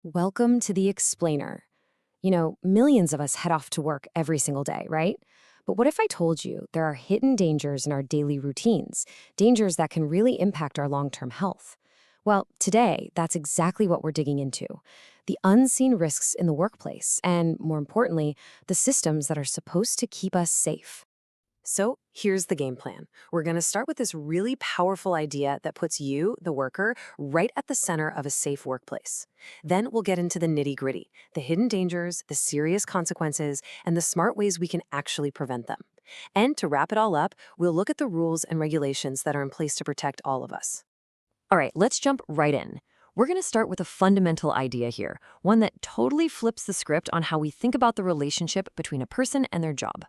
Welcome to the Explainer. Millions of us head off to work every single day, right? But what if I told you there are hidden dangers in our daily routines, dangers that can really impact our long-term health? Well, today, that's exactly what we're digging into. The unseen risks in the workplace, and more importantly, the systems that are supposed to keep us safe. So here's the game plan. We're going to start with this really powerful idea that puts you, the worker, right at the center of a safe workplace. Then we'll get into the nitty-gritty, the hidden dangers, the serious consequences, and the smart ways we can actually prevent them. And to wrap it all up, we'll look at the rules and regulations that are in place to protect all of us. All right, let's jump right in. We're going to start with a fundamental idea here, one that totally flips the script on how we think about the relationship between a person and their job.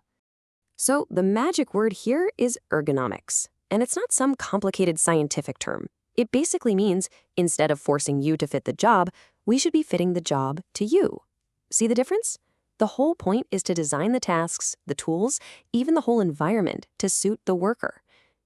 So the magic word here is ergonomics. And it's not some complicated scientific term. It basically means instead of forcing you to fit the job, we should be fitting the job to you. See the difference? The whole point is to design the tasks, the tools, even the whole environment to suit the worker.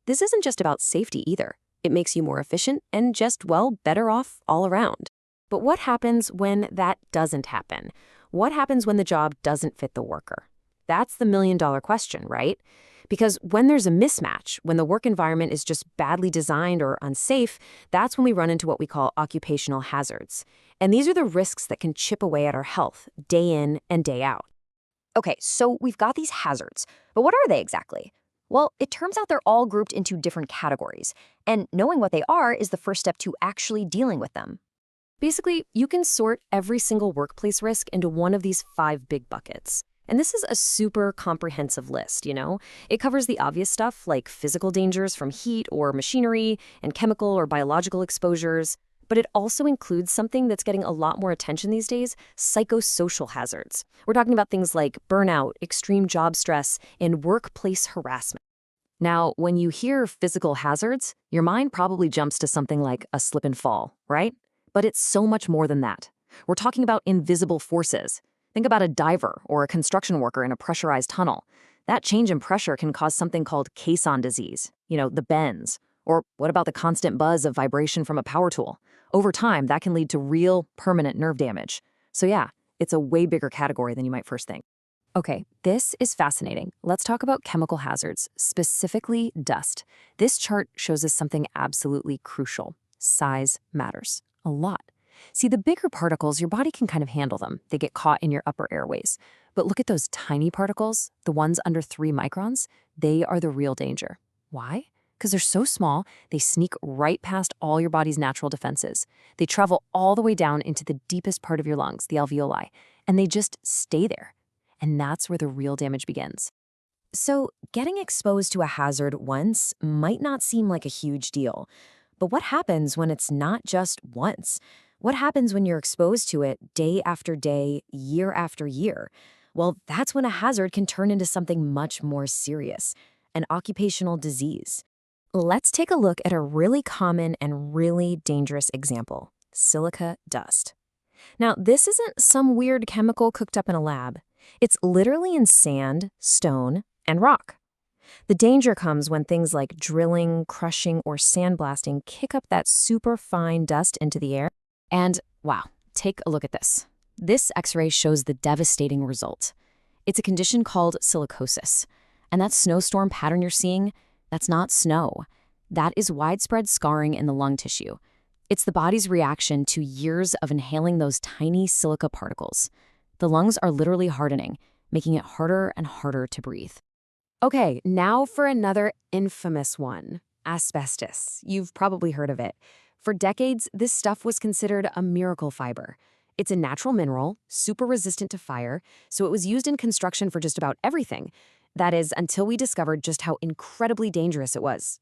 This isn't just about safety either. It makes you more efficient and just, well, better off all around. But what happens when that doesn't happen? What happens when the job doesn't fit the worker? That's the million-dollar question, right? Because when there's a mismatch, when the work environment is just badly designed or unsafe, that's when we run into what we call occupational hazards. And these are the risks that can chip away at our health, day in and day out. Okay, so we've got these hazards, but what are they exactly? Well, it turns out they're all grouped into different categories, and knowing what they are is the first step to actually dealing with them. Basically, you can sort every single workplace risk into one of these 5 big buckets. And this is a super comprehensive list. It covers the obvious stuff like physical dangers from heat or machinery and chemical or biological exposures. But it also includes something that's getting a lot more attention these days, psychosocial hazards. We're talking about things like burnout, extreme job stress, and workplace harassment. Now, when you hear physical hazards, your mind probably jumps to something like a slip and fall, right? But it's so much more than that. We're talking about invisible forces. Think about a diver or a construction worker in a pressurized tunnel. That change in pressure can cause something called caisson disease, the bends. Or what about the constant buzz of vibration from a power tool? Over time, that can lead to real, permanent nerve damage. So yeah, it's a way bigger category than you might first think. Okay, this is fascinating. Let's talk about chemical hazards, specifically dust. This chart shows us something absolutely crucial. Size matters a lot. See, the bigger particles, your body can kind of handle them. They get caught in your upper airways. But look at those tiny particles, the ones under 3 microns. They are the real danger. Why? Because they're so small, they sneak right past all your body's natural defenses. They travel all the way down into the deepest part of your lungs, the alveoli, and they just stay there. And that's where the real damage begins. So, getting exposed to a hazard once might not seem like a huge deal. But what happens when it's not just once? What happens when you're exposed to it day after day, year after year? Well, that's when a hazard can turn into something much more serious, an occupational disease. Let's take a look at a really common and really dangerous example, silica dust. Now, this isn't some weird chemical cooked up in a lab. It's literally in sand, stone, and rock. The danger comes when things like drilling, crushing, or sandblasting kick up that super fine dust into the air. And wow, take a look at this. This X-ray shows the devastating result. It's a condition called silicosis. And that snowstorm pattern you're seeing, that's not snow. That is widespread scarring in the lung tissue. It's the body's reaction to years of inhaling those tiny silica particles. The lungs are literally hardening, making it harder and harder to breathe. Okay, now for another infamous one, asbestos. You've probably heard of it. For decades, this stuff was considered a miracle fiber. It's a natural mineral, super resistant to fire, so it was used in construction for just about everything. That is, until we discovered just how incredibly dangerous it was.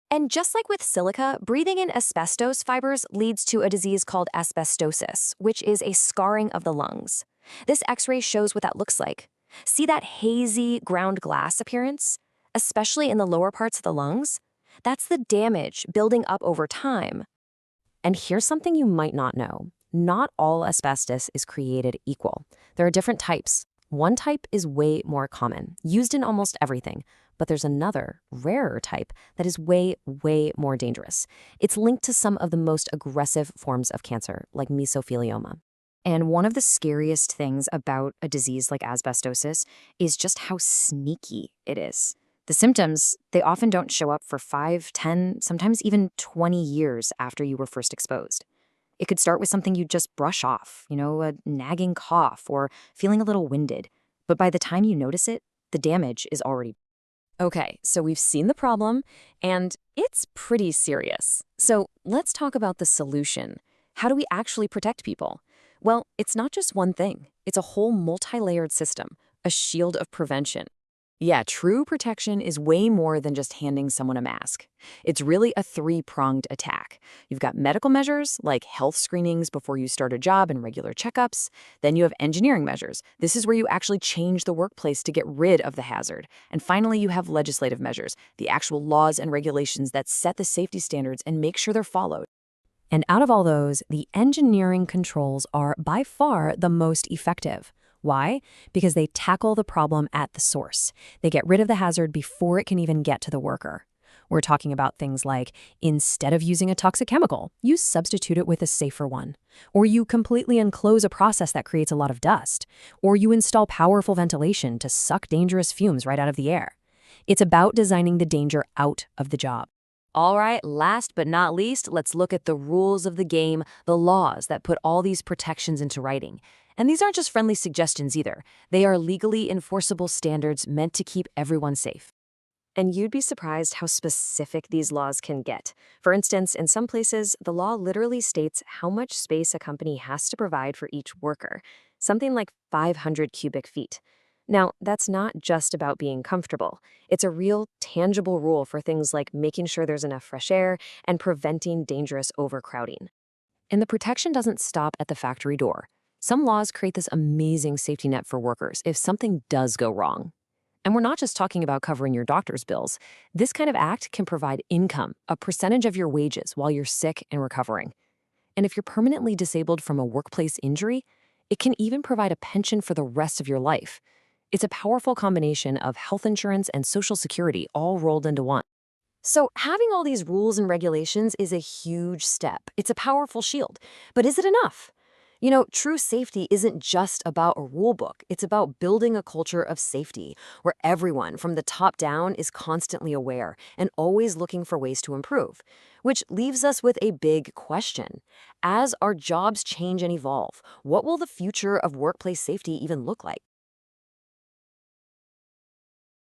And just like with silica, breathing in asbestos fibers leads to a disease called asbestosis, which is a scarring of the lungs. This X-ray shows what that looks like. See that hazy ground glass appearance? Especially in the lower parts of the lungs? That's the damage building up over time. And here's something you might not know. Not all asbestos is created equal. There are different types. One type is way more common, used in almost everything, but there's another, rarer type that is way, way more dangerous. It's linked to some of the most aggressive forms of cancer, like mesothelioma. And one of the scariest things about a disease like asbestosis is just how sneaky it is. The symptoms, they often don't show up for 5, 10, sometimes even 20 years after you were first exposed. It could start with something you just brush off, a nagging cough or feeling a little winded. But by the time you notice it, the damage is already. Okay, so we've seen the problem, and it's pretty serious. So let's talk about the solution. How do we actually protect people? Well, it's not just one thing. It's a whole multi-layered system, a shield of prevention. Yeah, true protection is way more than just handing someone a mask. It's really a three-pronged attack. You've got medical measures, like health screenings before you start a job and regular checkups. Then you have engineering measures. This is where you actually change the workplace to get rid of the hazard. And finally, you have legislative measures, the actual laws and regulations that set the safety standards and make sure they're followed. And out of all those, the engineering controls are by far the most effective. Why? Because they tackle the problem at the source. They get rid of the hazard before it can even get to the worker. We're talking about things like, instead of using a toxic chemical, you substitute it with a safer one. Or you completely enclose a process that creates a lot of dust. Or you install powerful ventilation to suck dangerous fumes right out of the air. It's about designing the danger out of the job. All right, last but not least, let's look at the rules of the game, the laws that put all these protections into writing. And these aren't just friendly suggestions either. They are legally enforceable standards meant to keep everyone safe. And you'd be surprised how specific these laws can get. For instance, in some places, the law literally states how much space a company has to provide for each worker, something like 500 cubic feet. Now, that's not just about being comfortable. It's a real, tangible rule for things like making sure there's enough fresh air and preventing dangerous overcrowding. And the protection doesn't stop at the factory door. Some laws create this amazing safety net for workers if something does go wrong. And we're not just talking about covering your doctor's bills. This kind of act can provide income, a percentage of your wages while you're sick and recovering. And if you're permanently disabled from a workplace injury, it can even provide a pension for the rest of your life. It's a powerful combination of health insurance and Social Security all rolled into one. So, having all these rules and regulations is a huge step. It's a powerful shield. But is it enough? True safety isn't just about a rule book. It's about building a culture of safety where everyone from the top down is constantly aware and always looking for ways to improve. Which leaves us with a big question. As our jobs change and evolve, what will the future of workplace safety even look like?